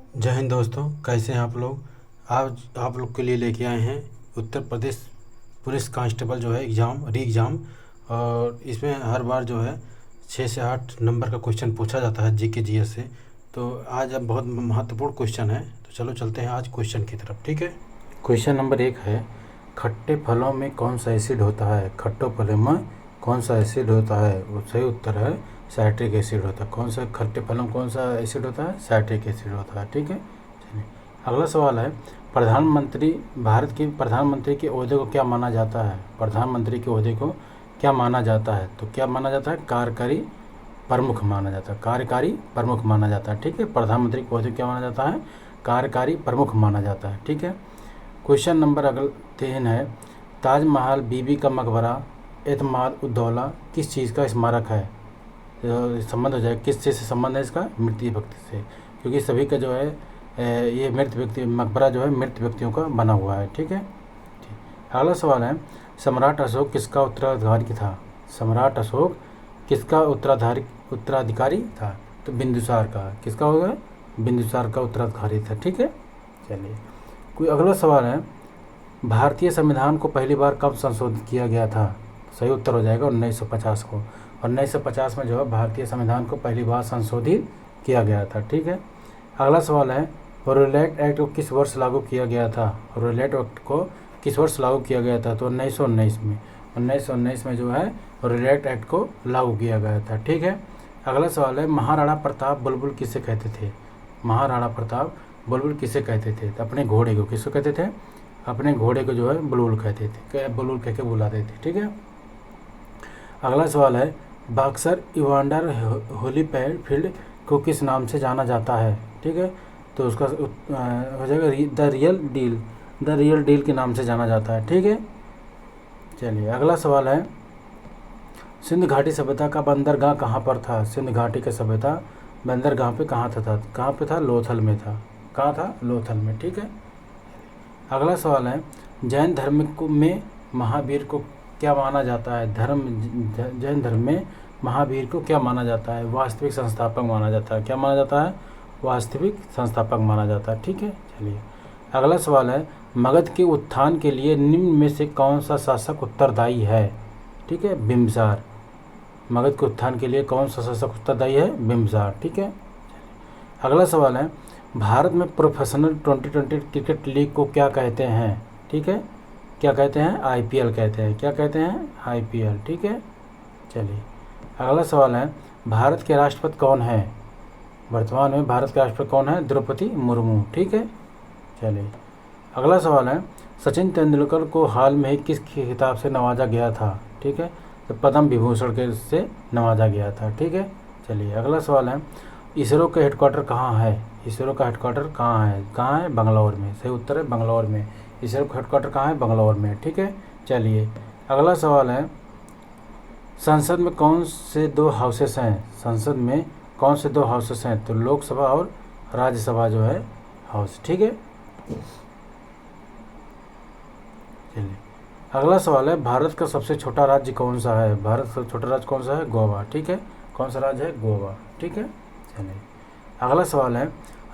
जय हिंद दोस्तों, कैसे हैं आप लोग। आज आप लोग के लिए लेके आए हैं उत्तर प्रदेश पुलिस कांस्टेबल जो है एग्ज़ाम री एग्ज़ाम। और इसमें हर बार जो है 6 से 8 नंबर का क्वेश्चन पूछा जाता है जीके जीएस से। तो आज अब बहुत महत्वपूर्ण क्वेश्चन है, तो चलो चलते हैं आज क्वेश्चन की तरफ। ठीक है। क्वेश्चन नंबर 1 है, खट्टे फलों में कौन सा एसिड होता है। खट्टे फलों में कौन सा एसिड होता है। वो सही उत्तर है साइट्रिक एसिड होता है। कौन सा खट्टे फलों में कौन सा एसिड होता है, साइट्रिक एसिड होता है। ठीक है। चलिए अगला सवाल है, प्रधानमंत्री भारत के प्रधानमंत्री के ओहदे को क्या माना जाता है। प्रधानमंत्री के ओहदे को क्या माना जाता है। तो क्या माना जाता है, कार्यकारी प्रमुख माना जाता है। कार्यकारी प्रमुख माना जाता है। ठीक है। प्रधानमंत्री के ओहदे को क्या माना जाता है, कार्यकारी प्रमुख माना जाता है। ठीक है। क्वेश्चन नंबर अगला 3 है, ताजमहल, बीबी का मकबरा, एतमाद उद्दौला किस चीज़ का स्मारक है। संबंध हो जाए, किस चीज़ से संबंध है इसका, मृत व्यक्ति से, क्योंकि सभी का जो है ये मृत व्यक्ति मकबरा जो है मृत व्यक्तियों का बना हुआ है। ठीक है। अगला सवाल है, सम्राट अशोक किसका उत्तराधिकारी था। सम्राट अशोक किसका उत्तराधिकारी था। तो बिंदुसार का। किसका होगा, बिंदुसार का उत्तराधिकारी था। ठीक है। चलिए कोई अगला सवाल है, भारतीय संविधान को पहली बार कब संशोधित किया गया था। सही उत्तर हो जाएगा 1950 को। और 1950 में जो है भारतीय संविधान को पहली बार संशोधित किया गया था। ठीक है। अगला सवाल है, रोलेट एक्ट को किस वर्ष लागू किया गया था। रोलेट एक्ट को किस वर्ष लागू किया गया था। तो 1919 में। 1919 में जो है रोलेट एक्ट को लागू किया गया था। ठीक है। अगला सवाल है, महाराणा प्रताप बुलबुल किसे कहते थे। महाराणा प्रताप बुलबुल किसे कहते थे। तो अपने घोड़े को किसको कहते थे, अपने घोड़े को जो है बुलबुल कहते थे, बुलबुल कह के बुलाते थे। ठीक है। अगला सवाल है, बॉक्सर इवांडर होलीफील्ड को किस नाम से जाना जाता है। ठीक है। तो उसका हो जाएगा द रियल डील के नाम से जाना जाता है। ठीक है। चलिए अगला सवाल है, सिंध घाटी सभ्यता का बंदरगाह कहाँ पर था। सिंध घाटी का सभ्यता बंदरगाह पे कहाँ था, लोथल में था। कहाँ था, लोथल में। ठीक है। अगला सवाल है, जैन धर्म में महावीर को क्या माना जाता है। जैन धर्म में महावीर को क्या माना जाता है, वास्तविक संस्थापक माना जाता है। क्या माना जाता है, वास्तविक संस्थापक माना जाता है। ठीक है। चलिए अगला सवाल है, मगध के उत्थान के लिए निम्न में से कौन सा शासक उत्तरदायी है। ठीक है, बिंबिसार। मगध के उत्थान के लिए कौन सा शासक उत्तरदायी है, बिंबिसार। ठीक है। अगला सवाल है, भारत में प्रोफेशनल 2020 क्रिकेट लीग को क्या कहते हैं। ठीक है, क्या कहते हैं, आईपीएल कहते हैं। क्या कहते हैं, आईपीएल। ठीक है। चलिए अगला सवाल है, भारत के राष्ट्रपति कौन है। वर्तमान में भारत के राष्ट्रपति कौन है, द्रौपदी मुर्मू। ठीक है। चलिए अगला सवाल है, सचिन तेंदुलकर को हाल में ही किस खिताब से नवाजा गया था। ठीक है, तो पद्म विभूषण के से नवाजा गया था। ठीक है। चलिए अगला सवाल है, इसरो का हेडक्वार्टर कहाँ है। इसरो का हेडक्वार्टर कहाँ है, बंगलौर में। सही उत्तर है बंगलौर में। इसरो का हेडक्वार्टर कहाँ है, बंगलौर में। ठीक है। चलिए अगला सवाल है, संसद में कौन से 2 हाउसेस हैं। संसद में कौन से 2 हाउसेस हैं। तो लोकसभा और राज्यसभा जो है हाउस। ठीक है। चलिए अगला सवाल है, भारत का सबसे छोटा राज्य कौन सा है। भारत का सबसे छोटा राज्य कौन सा है, गोवा। ठीक है, कौन सा राज्य है, गोवा। ठीक है। चलिए अगला सवाल है,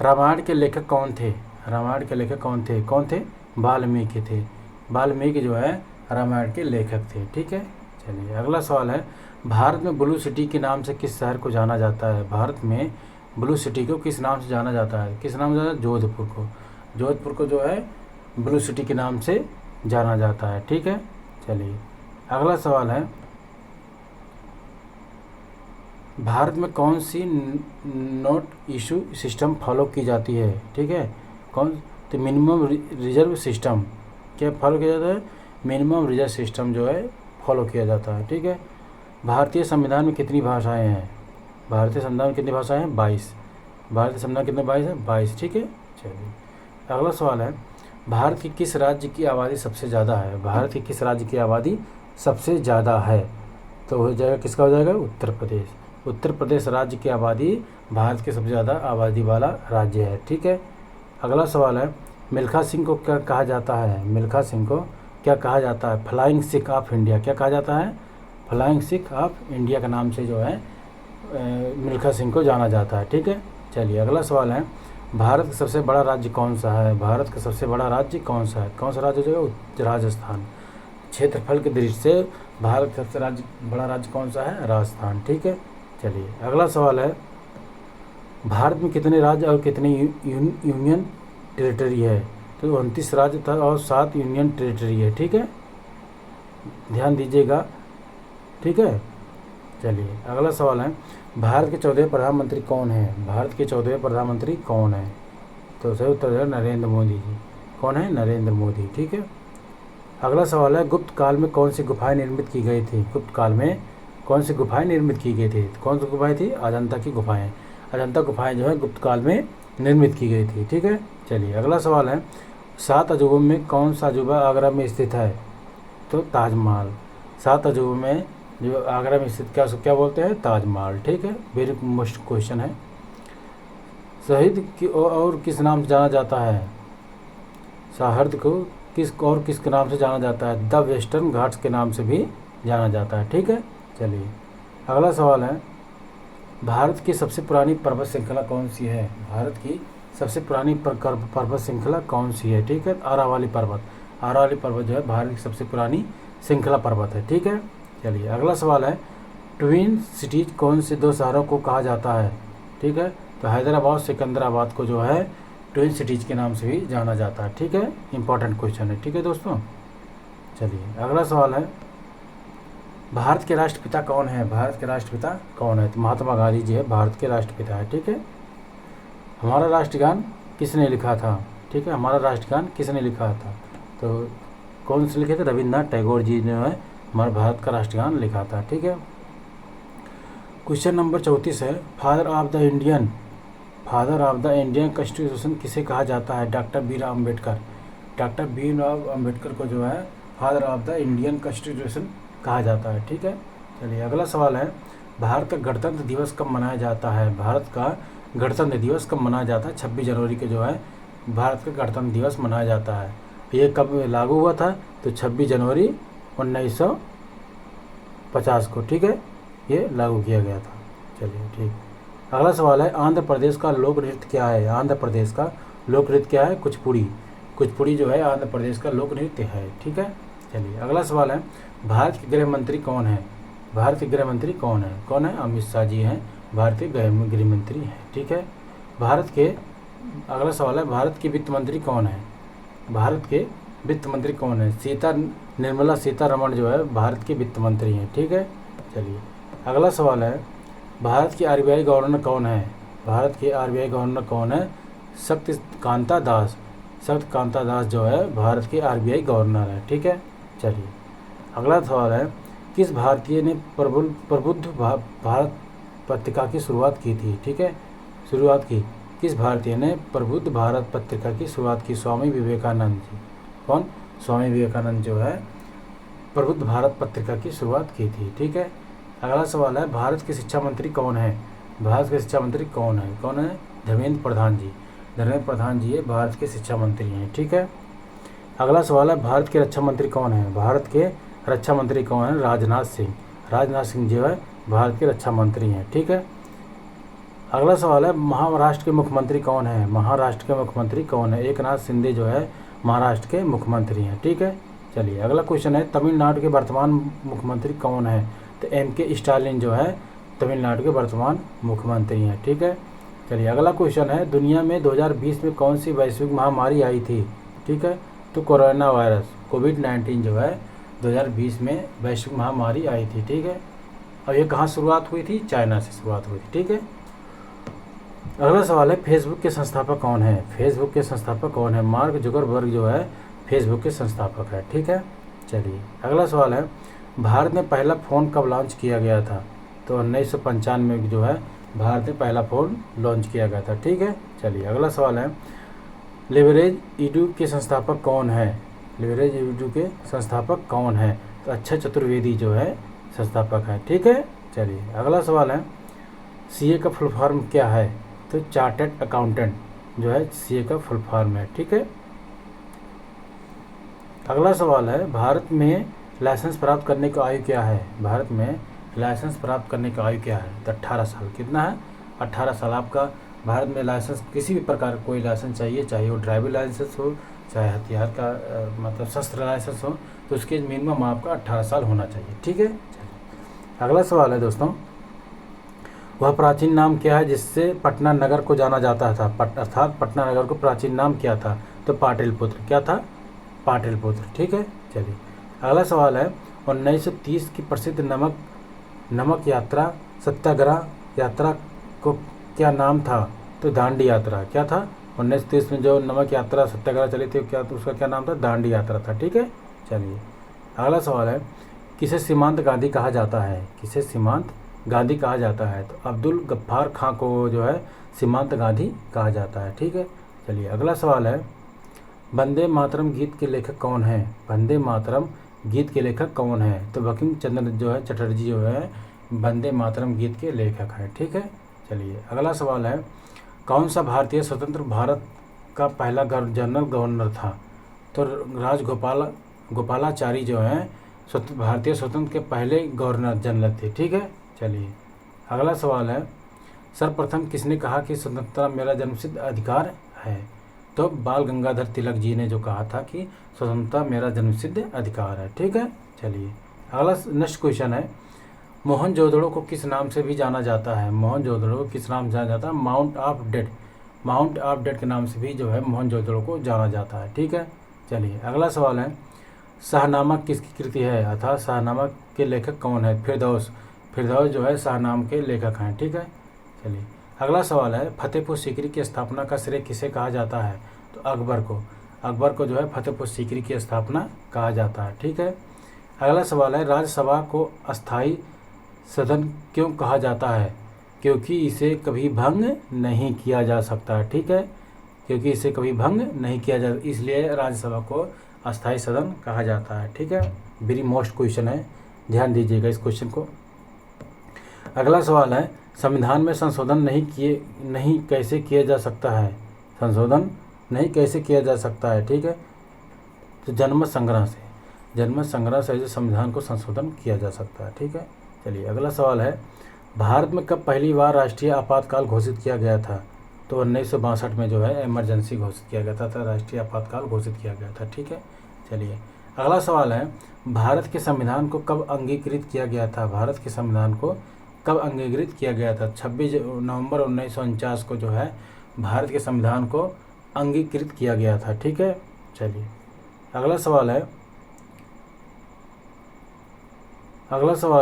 रामायण के लेखक कौन थे। रामायण के लेखक कौन थे, वाल्मीकि थे। वाल्मीकि जो है रामायण के लेखक थे। ठीक है। चलिए अगला सवाल है, भारत में ब्लू सिटी के नाम से किस शहर को जाना जाता है। भारत में ब्लू सिटी को किस नाम से जाना जाता है। किस नाम से जाना है, जोधपुर को। जोधपुर को जो है ब्लू सिटी के नाम से जाना जाता है। ठीक है। चलिए अगला सवाल है, भारत में कौन सी नोट इशू सिस्टम फॉलो की जाती है। ठीक है, कौन, तो मिनिमम रिजर्व सिस्टम क्या फॉलो किया जाता है, मिनिमम रिजर्व सिस्टम जो है फॉलो किया जाता है। ठीक है। भारतीय संविधान में कितनी भाषाएं हैं। भारतीय संविधान में कितनी भाषाएं हैं, 22। भारतीय संविधान कितने 22 है, 22। ठीक है। चलिए अगला सवाल है, भारत की किस राज्य की आबादी सबसे ज़्यादा है। भारत की किस राज्य की आबादी सबसे ज़्यादा है। तो हो जाएगा, किसका हो जाएगा, उत्तर प्रदेश। उत्तर प्रदेश राज्य की आबादी भारत के सबसे ज़्यादा आबादी वाला राज्य है। ठीक है। अगला सवाल है, मिल्खा सिंह को क्या कहा जाता है। मिल्खा सिंह को क्या कहा जाता है, फ्लाइंग सिख ऑफ इंडिया। क्या कहा जाता है, फ्लाइंग सिख ऑफ इंडिया के नाम से जो है मिल्खा सिंह को जाना जाता है। ठीक है। चलिए अगला सवाल है, भारत का सबसे बड़ा राज्य कौन सा है? भारत का सबसे बड़ा राज्य कौन सा है? कौन सा राज्य हो जाएगा? राजस्थान। क्षेत्रफल के दृष्टि से भारत का सबसे बड़ा राज्य कौन सा है? राजस्थान। ठीक है, चलिए अगला सवाल है, भारत में कितने राज्य और कितने यूनियन टेरिटरी है? तो 29 राज्य था और 7 यूनियन टेरिटरी है। ठीक है, ध्यान दीजिएगा। ठीक है, चलिए अगला सवाल है, भारत के 14वें प्रधानमंत्री कौन है? भारत के 14वें प्रधानमंत्री कौन है? तो सही उत्तर है नरेंद्र मोदी जी। कौन है? नरेंद्र मोदी। ठीक है, अगला सवाल है, गुप्त काल में कौन सी गुफाएं निर्मित की गई थी? गुप्त काल में कौन सी गुफाएं निर्मित की गई थी? कौन सी गुफाएं थी? अजंता की गुफाएं। अजंता गुफाएं जो है गुप्त काल में निर्मित की गई थी। ठीक है, चलिए अगला सवाल है, 7 अजूबों में कौन सा अजूबा आगरा में स्थित है? तो ताजमहल। 7 अजूबों में जो आगरा में स्थित क्या बोलते हैं? ताजमहल। ठीक है, वेरी मोस्ट क्वेश्चन है। शहीद की और किस नाम से जाना जाता है? शहद को किसके नाम से जाना जाता है? द वेस्टर्न घाट्स के नाम से भी जाना जाता है। ठीक है, चलिए अगला सवाल है, भारत की सबसे पुरानी पर्वत श्रृंखला कौन सी है? भारत की सबसे पुरानी पर्वत श्रृंखला कौन सी है? ठीक है, आरावली पर्वत। आरावली पर्वत जो है भारत की सबसे पुरानी श्रृंखला पर्वत है। ठीक है, चलिए अगला सवाल है, ट्विन सिटीज कौन से 2 शहरों को कहा जाता है? ठीक है, तो हैदराबाद सिकंदराबाद को जो है ट्विन सिटीज के नाम से भी जाना जाता है। ठीक है, इंपॉर्टेंट क्वेश्चन है। ठीक है दोस्तों, चलिए अगला सवाल है, भारत के राष्ट्रपिता कौन है? भारत के राष्ट्रपिता कौन है? तो महात्मा गांधी जी है भारत के राष्ट्रपिता है। ठीक है, हमारा राष्ट्रगान किसने लिखा था? ठीक है, हमारा राष्ट्रगान किसने लिखा था? तो कौन से लिखे थे? रविन्द्रनाथ टैगोर जी ने है हमारे भारत का राष्ट्रगान लिखा था। ठीक है, क्वेश्चन नंबर 34 है, father of the Indian constitution किसे कहा जाता है? Doctor B R Ambedkar. Doctor B R Ambedkar को जो है father of the Indian constitution कहा जाता है। ठीक है, चलिए अगला सवाल है, भारत का गणतंत्र दिवस कब मनाया जाता है? भारत का गणतंत्र दिवस कब मनाया जाता है? 26 जनवरी के जो है भारत का गणतंत्र दिवस मनाया जाता है। ये कब लागू हुआ था? तो 26 जनवरी 1950 को। ठीक है, ये लागू किया गया था। चलिए ठीक, अगला सवाल है, आंध्र प्रदेश का लोक नृत्य क्या है? आंध्र प्रदेश का लोक नृत्य क्या है? कुचिपुड़ी। कुचिपुड़ी जो है आंध्र प्रदेश का लोक नृत्य है। ठीक है, चलिए अगला सवाल है, भारत के गृह मंत्री कौन है? भारत के गृह मंत्री कौन है? कौन है? अमित शाह जी हैं, भारतीय गृह मंत्री हैं। ठीक है, भारत के अगला सवाल है, भारत के वित्त मंत्री कौन है? भारत के वित्त मंत्री कौन है? निर्मला सीतारमण जो है भारत के वित्त मंत्री हैं। ठीक है, चलिए अगला सवाल है, भारत की आरबीआई गवर्नर कौन है? भारत के आरबीआई गवर्नर कौन है? शक्तिकांता दास। शक्तिकांता दास जो है भारत के आरबीआई गवर्नर है। ठीक है, चलिए अगला सवाल है, किस भारतीय ने प्रबुद्ध भारत पत्रिका की शुरुआत की थी? ठीक है, शुरुआत की किस भारतीय ने प्रबुद्ध भारत पत्रिका की शुरुआत की? स्वामी विवेकानंद जी। कौन? स्वामी विवेकानंद जो है प्रबुद्ध भारत पत्रिका की शुरुआत की थी। ठीक है, अगला सवाल है, भारत के शिक्षा मंत्री कौन है? भारत के शिक्षा मंत्री कौन है? कौन है? धर्मेंद्र प्रधान जी। धर्मेंद्र प्रधान जी ये भारत के शिक्षा मंत्री हैं। ठीक है, अगला सवाल है, भारत के रक्षा मंत्री कौन है? भारत के रक्षा मंत्री कौन है? राजनाथ सिंह। राजनाथ सिंह जो है भारत के रक्षा मंत्री हैं। ठीक है, अगला सवाल है, महाराष्ट्र के मुख्यमंत्री कौन है? महाराष्ट्र के मुख्यमंत्री कौन है? एकनाथ शिंदे जो है महाराष्ट्र के मुख्यमंत्री हैं। ठीक है, चलिए अगला क्वेश्चन है, तमिलनाडु के वर्तमान मुख्यमंत्री कौन है? तो M.K. स्टालिन जो है तमिलनाडु के वर्तमान मुख्यमंत्री हैं। ठीक है, चलिए अगला क्वेश्चन है, दुनिया में 2020 में कौन सी वैश्विक महामारी आई थी? ठीक है, तो कोरोना वायरस कोविड-19 जो है 2020 में वैश्विक महामारी आई थी। ठीक है, और ये कहाँ शुरुआत हुई थी? चाइना से शुरुआत हुई थी। ठीक है, अगला सवाल है, फेसबुक के संस्थापक कौन है? फेसबुक के संस्थापक कौन है? मार्क जुकरबर्ग जो है फेसबुक के संस्थापक है। ठीक है, चलिए अगला सवाल है, भारत में पहला फ़ोन कब लॉन्च किया गया था? तो 1995 में जो है भारत में पहला फ़ोन लॉन्च किया गया था। ठीक है, चलिए अगला सवाल है, लिवरेज ईडू के संस्थापक कौन है? लिवरेज ईडू के संस्थापक कौन है? तो अक्षय चतुर्वेदी जो है संस्थापक है। ठीक है, चलिए अगला सवाल है, CA का फुल फॉर्म क्या है? तो चार्टर्ड अकाउंटेंट जो है CA का फुल फॉर्म है। ठीक है, अगला सवाल है, भारत में लाइसेंस प्राप्त करने की आयु क्या है? भारत में लाइसेंस प्राप्त करने की आयु क्या है? तो 18 साल। कितना है? 18 साल। आपका भारत में लाइसेंस किसी भी प्रकार का कोई लाइसेंस चाहिए, चाहे वो ड्राइविंग लाइसेंस हो, चाहे हथियार का मतलब शस्त्र लाइसेंस हो, तो उसके मिनिमम आपका 18 साल होना चाहिए। ठीक है। अगला सवाल है दोस्तों, वह प्राचीन नाम क्या है जिससे पटना नगर को जाना जाता था? अर्थात पटना नगर को प्राचीन नाम क्या था? तो पाटलिपुत्र। क्या था? पाटलिपुत्र। ठीक है। चलिए अगला सवाल है, 1930 की प्रसिद्ध नमक यात्रा सत्याग्रह यात्रा को क्या नाम था? तो दांडी यात्रा। क्या था? 1930 में जो नमक यात्रा सत्याग्रह चली थी, क्या उसका क्या नाम था? दांडी यात्रा था। ठीक है। चलिए अगला सवाल है, किसे सीमांत गांधी कहा जाता है? किसे सीमांत गांधी कहा जाता है? तो अब्दुल गफ्फार खां को जो है सीमांत गांधी कहा जाता है। ठीक है। चलिए अगला सवाल है, वंदे मातरम गीत के लेखक कौन है? वंदे मातरम गीत के लेखक कौन है? तो बंकिम चंद्र जो है चटर्जी जो है वंदे मातरम गीत के लेखक हैं। ठीक है। चलिए अगला सवाल है, कौन सा भारतीय स्वतंत्र भारत का पहला जनरल गवर्नर था? तो गोपालाचारी जो हैं भारतीय स्वतंत्र के पहले गवर्नर जनरल थे। ठीक है। चलिए अगला सवाल है, सर्वप्रथम किसने कहा कि स्वतंत्रता मेरा जन्मसिद्ध अधिकार है? तो बाल गंगाधर तिलक जी ने जो कहा था कि स्वतंत्रता मेरा जन्मसिद्ध अधिकार है। ठीक है। चलिए अगला नेक्स्ट क्वेश्चन है, मोहनजोदड़ो को किस नाम से भी जाना जाता है? मोहनजोदड़ो को किस नाम से जाना जाता है? Mount of death. Mount of death के नाम से भी जो है मोहनजोदड़ो को जाना जाता है। ठीक है। चलिए अगला सवाल है, शाहनामा किसकी कृति है? अर्थात शाहनामा के लेखक कौन है? फिरदौस जो है शाहनामा के लेखक हैं। ठीक है। चलिए अगला सवाल है, फतेहपुर सीकरी की स्थापना का श्रेय किसे कहा जाता है? तो अकबर को जो है फतेहपुर सीकरी की स्थापना कहा जाता है। ठीक है। अगला सवाल है, राज्यसभा को अस्थाई सदन क्यों कहा जाता है? क्योंकि इसे कभी भंग नहीं किया जा सकता। ठीक है। क्योंकि इसे कभी भंग नहीं किया जा, इसलिए राज्यसभा को अस्थाई सदन कहा जाता है। ठीक है। वेरी मोस्ट क्वेश्चन है, ध्यान दीजिएगा इस क्वेश्चन को। अगला सवाल है, संविधान में संशोधन नहीं कैसे किया जा सकता है? संशोधन नहीं कैसे किया जा सकता है? ठीक है। तो जनमत संग्रह से जो संविधान को संशोधन किया जा सकता है। ठीक है। चलिए अगला सवाल है, भारत में कब पहली बार राष्ट्रीय आपातकाल घोषित किया गया था? तो 1962 में जो है इमरजेंसी घोषित किया गया था, राष्ट्रीय आपातकाल घोषित किया गया था। ठीक है। चलिए अगला सवाल है, भारत के संविधान को कब अंगीकृत किया गया था? भारत के संविधान को कब अंगीकृत किया गया था? 26 नवंबर 1949 को जो है भारत के संविधान को अंगीकृत किया गया था। ठीक है। चलिए अगला सवाल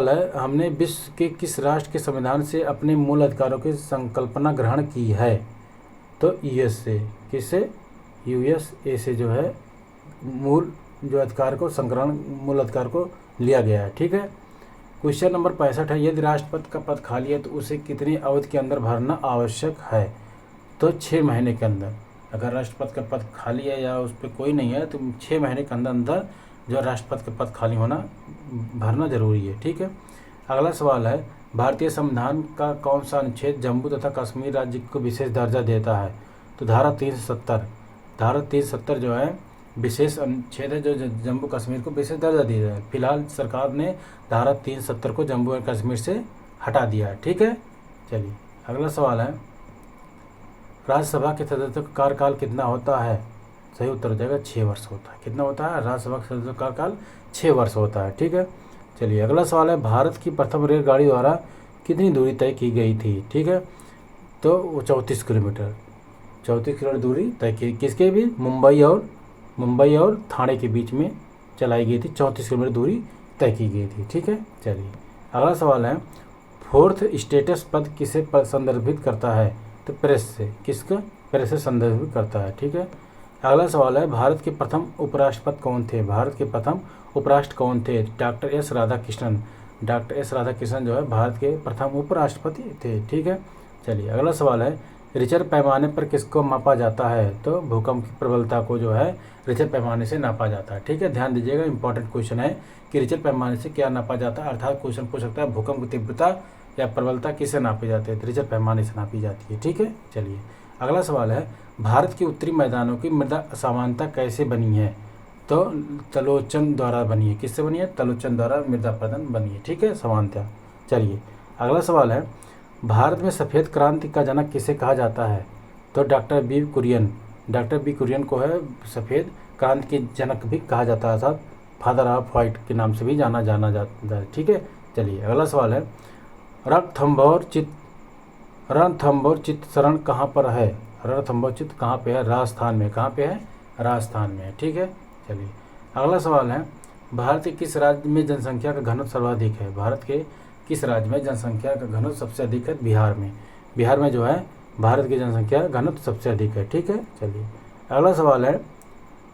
है, हमने विश्व के किस राष्ट्र के संविधान से अपने मूल अधिकारों की संकल्पना ग्रहण की है? तो यूएस से। किससे? यूएसए से जो है मूल अधिकार को लिया गया है। ठीक है। क्वेश्चन नंबर 65 है, यदि राष्ट्रपति का पद खाली है तो उसे कितनी अवधि के अंदर भरना आवश्यक है? तो 6 महीने के अंदर। अगर राष्ट्रपति का पद खाली है या उस पर कोई नहीं है तो 6 महीने के अंदर जो राष्ट्रपति का पद खाली भरना जरूरी है। ठीक है। अगला सवाल है, भारतीय संविधान का कौन सा अनुच्छेद जम्मू तथा कश्मीर राज्य को विशेष दर्जा देता है? तो धारा 370 जो है विशेष अनुच्छेद है जो जम्मू कश्मीर को विशेष दर्जा दिया है। फिलहाल सरकार ने धारा 370 को जम्मू और कश्मीर से हटा दिया है। ठीक है। चलिए अगला सवाल है, राज्यसभा के सदस्यों का कार्यकाल कितना होता है? सही उत्तर हो जाएगा 6 वर्ष होता है। कितना होता है? राज्यसभा के सदस्यों का कार्यकाल 6 वर्ष होता है। ठीक है। चलिए अगला सवाल है, भारत की प्रथम रेलगाड़ी द्वारा कितनी दूरी तय की गई थी? ठीक है। तो वो 34 किलोमीटर दूरी तय की, किसके भी? मुंबई और ठाणे के बीच में चलाई गई थी। 34 किलोमीटर दूरी तय की गई थी। ठीक है। चलिए अगला सवाल है, फोर्थ स्टेटस पद किसे संदर्भित करता है? तो प्रेस से। किसका? प्रेस से संदर्भित करता है। ठीक है। अगला सवाल है, भारत के प्रथम उपराष्ट्रपति कौन थे? भारत के प्रथम उपराष्ट्रपति कौन थे? डॉक्टर एस राधाकृष्णन जो है भारत के प्रथम उपराष्ट्रपति थे। ठीक है। चलिए अगला सवाल है, रिचर पैमाने पर किसको मापा जाता है? तो भूकंप की प्रबलता को जो है रिचर पैमाने से नापा जाता है। ठीक है। ध्यान दीजिएगा, इंपॉर्टेंट क्वेश्चन है कि रिचर पैमाने से क्या नापा जाता है। अर्थात क्वेश्चन पूछ सकता है भूकंप की तीव्रता या प्रबलता किससे नापी जाती है? रिचर पैमाने से नापी जाती है। ठीक है। चलिए अगला सवाल है, भारत के उत्तरी मैदानों की मृदा समानता कैसे बनी है? तो तलोचन द्वारा बनी है। किससे बनी है? तलोचन द्वारा मृदा प्रदान बनी है। ठीक है, समानता। चलिए अगला सवाल है, भारत में सफ़ेद क्रांति का जनक किसे कहा जाता है? तो doctor B Kurien, doctor B Kurien को है सफ़ेद क्रांति के जनक भी कहा जाता है, साथ फादर ऑफ वाइट के नाम से भी जाना जाता है। ठीक है, चलिए अगला सवाल है, रणथंभौर चित्तशरण कहाँ पर है? रणथंभौर चित्त कहाँ पे है? राजस्थान में। कहाँ पे है? राजस्थान में है। ठीक है, चलिए अगला सवाल है, भारत के किस राज्य में जनसंख्या का घनत्व सर्वाधिक है? भारत के किस राज्य में जनसंख्या का घनत्व सबसे अधिक है? बिहार में। बिहार में जो है भारत की जनसंख्या घनत्व सबसे अधिक है। ठीक है, चलिए अगला सवाल है,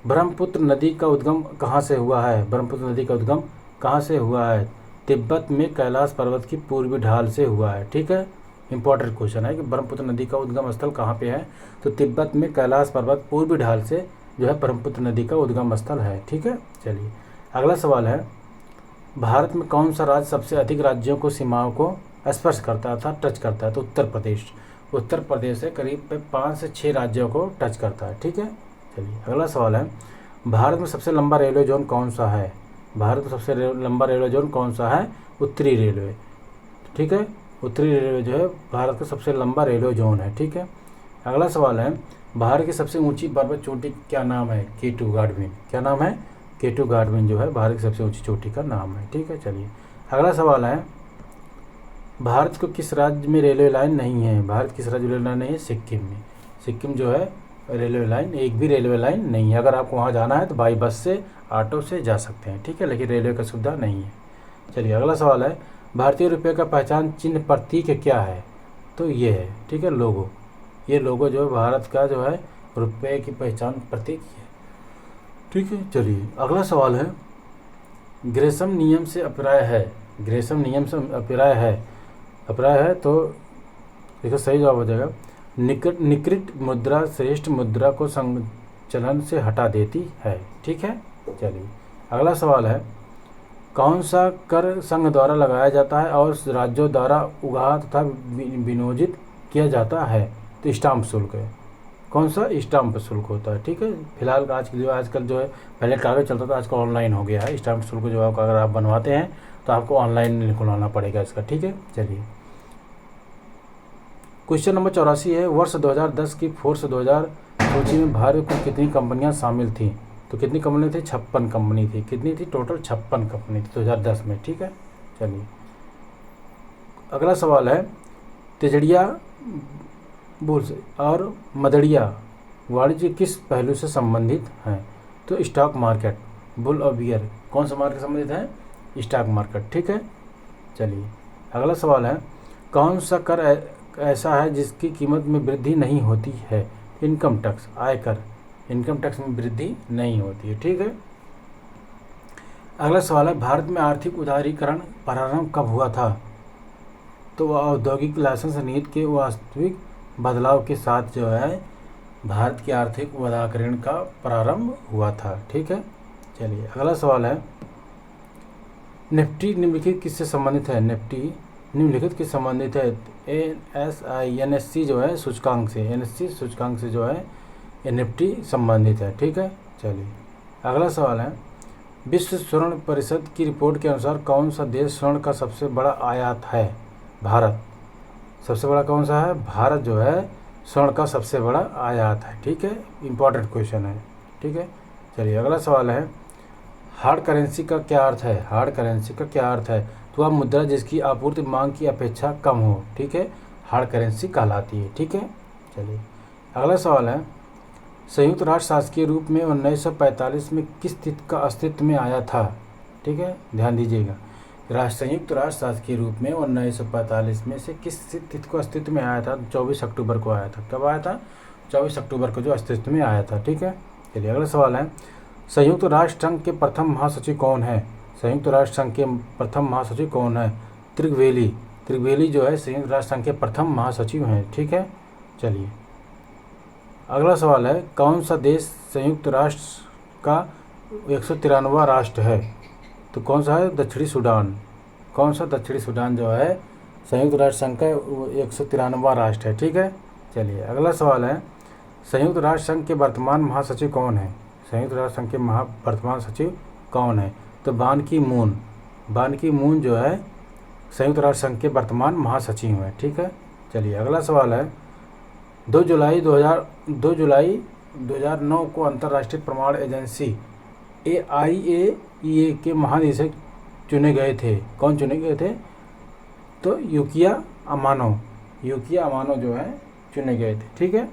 ब्रह्मपुत्र नदी का उद्गम कहाँ से हुआ है? ब्रह्मपुत्र नदी का उद्गम कहाँ से हुआ है? तिब्बत में कैलाश पर्वत की पूर्वी ढाल से हुआ है। ठीक है, इंपॉर्टेंट क्वेश्चन है कि ब्रह्मपुत्र नदी का उद्गम स्थल कहाँ पे है? तो तिब्बत में कैलाश पर्वत पूर्वी ढाल से जो है ब्रह्मपुत्र नदी का उद्गम स्थल है। ठीक है, चलिए अगला सवाल है, भारत में कौन सा राज्य सबसे अधिक राज्यों को सीमाओं को स्पर्श करता था, टच करता है? तो उत्तर प्रदेश। उत्तर प्रदेश से करीब 5 से 6 राज्यों को टच करता है। ठीक है, चलिए अगला सवाल है, भारत में सबसे लंबा रेलवे जोन कौन सा है? भारत में सबसे लंबा रेलवे जोन कौन सा है? उत्तरी रेलवे। ठीक है, उत्तरी रेलवे जो है भारत का सबसे लंबा रेलवे जोन है। ठीक है, अगला सवाल है, भारत की सबसे ऊंची पर्वत चोटी क्या नाम है? K2 Godwin. क्या नाम है? K2 गार्डविन जो है भारत की सबसे ऊंची चोटी का नाम है। ठीक है, चलिए अगला सवाल है, भारत को किस राज्य में रेलवे लाइन नहीं है? भारत किस राज्य में रेलवे लाइन नहीं है? सिक्किम में। सिक्किम जो है रेलवे लाइन, एक भी रेलवे लाइन नहीं है। अगर आपको वहाँ जाना है तो बाई बस से, ऑटो से जा सकते हैं। ठीक है, लेकिन रेलवे का सुविधा नहीं है। चलिए अगला सवाल है, भारतीय रुपये का पहचान चिन्ह प्रतीक क्या है? तो ये है। ठीक है, लोगो। ये लोगो जो है भारत का जो है रुपये की पहचान प्रतीक है। ठीक है, चलिए अगला सवाल है, ग्रेसम नियम से अभिप्राय है? ग्रेसम नियम से अभिप्राय है तो देखो सही जवाब हो जाएगा, निकृष्ट मुद्रा श्रेष्ठ मुद्रा को संचलन से हटा देती है। ठीक है, चलिए अगला सवाल है, कौन सा कर संघ द्वारा लगाया जाता है और राज्यों द्वारा उगाहा तथा विनियोजित किया जाता है? तो स्टाम्प शुल्क है। कौन सा? स्टाम्प शुल्क होता है। ठीक है, फिलहाल आजकल जो है, पहले कागज चलता था, आजकल ऑनलाइन हो गया है। स्टाम्प शुल्क जो है अगर आप बनवाते हैं तो आपको ऑनलाइन निकलवाना पड़ेगा इसका। ठीक है, चलिए क्वेश्चन नंबर 84 है, वर्ष 2010 की फोर्स 2000 सूची में भारत की कितनी कंपनियां शामिल थी? तो कितनी कंपनी थी? 56 कंपनी थी। कितनी थी? टोटल 56 कंपनी थी 2010 में। ठीक है, चलिए अगला सवाल है, तेजड़िया बुल्स और मदड़िया वाणिज्य किस पहलू से संबंधित हैं? तो स्टॉक मार्केट। बुल और बियर कौन सा मार्केट संबंधित है? Stock market. ठीक है, चलिए अगला सवाल है, कौन सा कर ऐसा है जिसकी कीमत में वृद्धि नहीं होती है? इनकम टैक्स, आयकर। इनकम टैक्स में वृद्धि नहीं होती है। ठीक है, अगला सवाल है, भारत में आर्थिक उदारीकरण प्रारंभ कब हुआ था? तो औद्योगिक लाइसेंस नीति के वास्तविक बदलाव के साथ जो है भारत की आर्थिक उदारीकरण का प्रारंभ हुआ था। ठीक है, चलिए अगला सवाल है, निफ्टी निम्नलिखित किससे संबंधित है? निफ्टी निम्नलिखित किस संबंधित है? NSE जो है सूचकांक से, NSE सूचकांक से जो है निफ्टी संबंधित है। ठीक है, चलिए अगला सवाल है, विश्व स्वर्ण परिषद की रिपोर्ट के अनुसार कौन सा देश स्वर्ण का सबसे बड़ा आयात है? भारत। सबसे बड़ा कौन सा है? भारत जो है स्वर्ण का सबसे बड़ा आयात है। ठीक है, इंपॉर्टेंट क्वेश्चन है। ठीक है, चलिए अगला सवाल है, हार्ड करेंसी का क्या अर्थ है? हार्ड करेंसी का क्या अर्थ है? तो वह मुद्रा जिसकी आपूर्ति मांग की अपेक्षा कम हो। ठीक है, हार्ड करेंसी कहलाती है। ठीक है, चलिए अगला सवाल है, संयुक्त राष्ट्र शासकीय रूप में 1945 में किस तिथि का अस्तित्व में आया था? ठीक है, ध्यान दीजिएगा, संयुक्त राष्ट्र शासकीय रूप में 1945 में से किस तिथि को अस्तित्व में आया था? 24 अक्टूबर को आया था। कब आया था? 24 अक्टूबर को जो अस्तित्व में आया था। ठीक है, चलिए अगला सवाल है, संयुक्त राष्ट्र संघ के प्रथम महासचिव कौन है? संयुक्त राष्ट्र संघ के प्रथम महासचिव कौन है? त्रिगवेली जो है संयुक्त राष्ट्र संघ के प्रथम महासचिव हैं। ठीक है, चलिए अगला सवाल है, कौन सा देश संयुक्त राष्ट्र का 193वां राष्ट्र है? तो कौन सा है? दक्षिणी सूडान। कौन सा? दक्षिणी सूडान जो है संयुक्त राष्ट्र संघ का 193वां राष्ट्र है। ठीक है, चलिए अगला सवाल है, संयुक्त राष्ट्र संघ के वर्तमान महासचिव कौन है? संयुक्त राष्ट्र संघ के वर्तमान सचिव कौन है? तो बान की मून जो है संयुक्त राष्ट्र संघ के वर्तमान महासचिव हैं। ठीक है। चलिए अगला सवाल है 2 जुलाई 2009 को अंतर्राष्ट्रीय प्रमाण एजेंसी AIAEA के महानिदेशक चुने गए थे। कौन चुने गए थे? तो युकिया अमानो जो है चुने गए थे। ठीक है,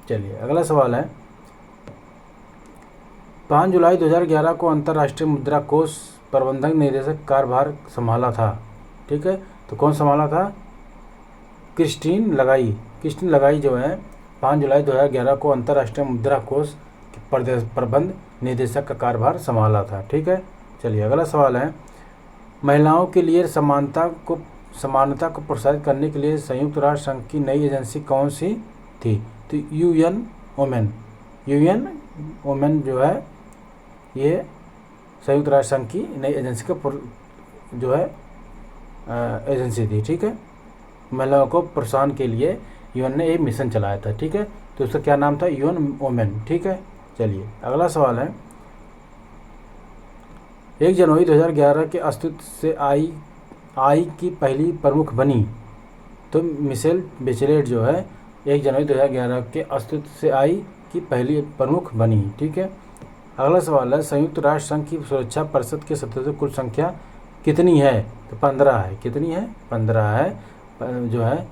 चलिए अगला सवाल है 5 जुलाई 2011 को अंतर्राष्ट्रीय मुद्रा कोष प्रबंधक निदेशक कार्यभार संभाला था। ठीक है, तो कौन संभाला था? क्रिस्टीन लगाई जो है 5 जुलाई 2011 को अंतर्राष्ट्रीय मुद्रा कोष के प्रबंध निदेशक का कार्यभार संभाला था। ठीक है, चलिए अगला सवाल है महिलाओं के लिए समानता को प्रोत्साहित करने के लिए संयुक्त राष्ट्र संघ की नई एजेंसी कौन सी थी? तो UN वुमेन जो है ये संयुक्त राष्ट्र संघ की नई एजेंसी का जो है एजेंसी थी। ठीक है, महिलाओं को प्रोत्साहन के लिए UN ने एक मिशन चलाया था। ठीक है, तो उसका क्या नाम था? UN women. ठीक है, चलिए अगला सवाल है 1 जनवरी 2011 के अस्तित्व से आई की पहली प्रमुख बनी। तो मिशेल बेचेलेट जो है 1 जनवरी 2011 के अस्तित्व से आई की पहली प्रमुख बनी। ठीक है, अगला सवाल है संयुक्त राष्ट्र संघ की सुरक्षा परिषद के सदस्यों की कुल संख्या कितनी है? तो 15 है। कितनी है? 15 है। जो है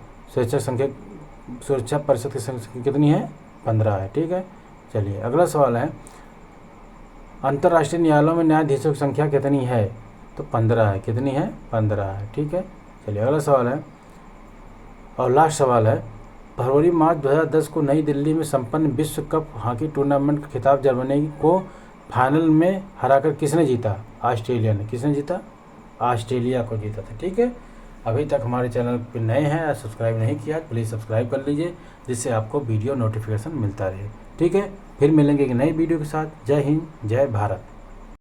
सुरक्षा परिषद की संख्या कितनी है? 15 है। ठीक है, चलिए अगला सवाल है अंतर्राष्ट्रीय न्यायालयों में न्यायाधीशों की संख्या कितनी है? तो 15 है। कितनी है? 15 है। ठीक है, चलिए अगला सवाल है और लास्ट सवाल है फरवरी मार्च 2010 को नई दिल्ली में संपन्न विश्व कप हॉकी टूर्नामेंट का खिताब जर्मनी को फाइनल में हराकर किसने जीता? ऑस्ट्रेलिया ने। किसने जीता? ऑस्ट्रेलिया को जीता था। ठीक है, अभी तक हमारे चैनल पर नए हैं या सब्सक्राइब नहीं किया प्लीज़ सब्सक्राइब कर लीजिए जिससे आपको वीडियो नोटिफिकेशन मिलता रहे। ठीक है, फिर मिलेंगे एक नई वीडियो के साथ। जय हिंद, जय भारत।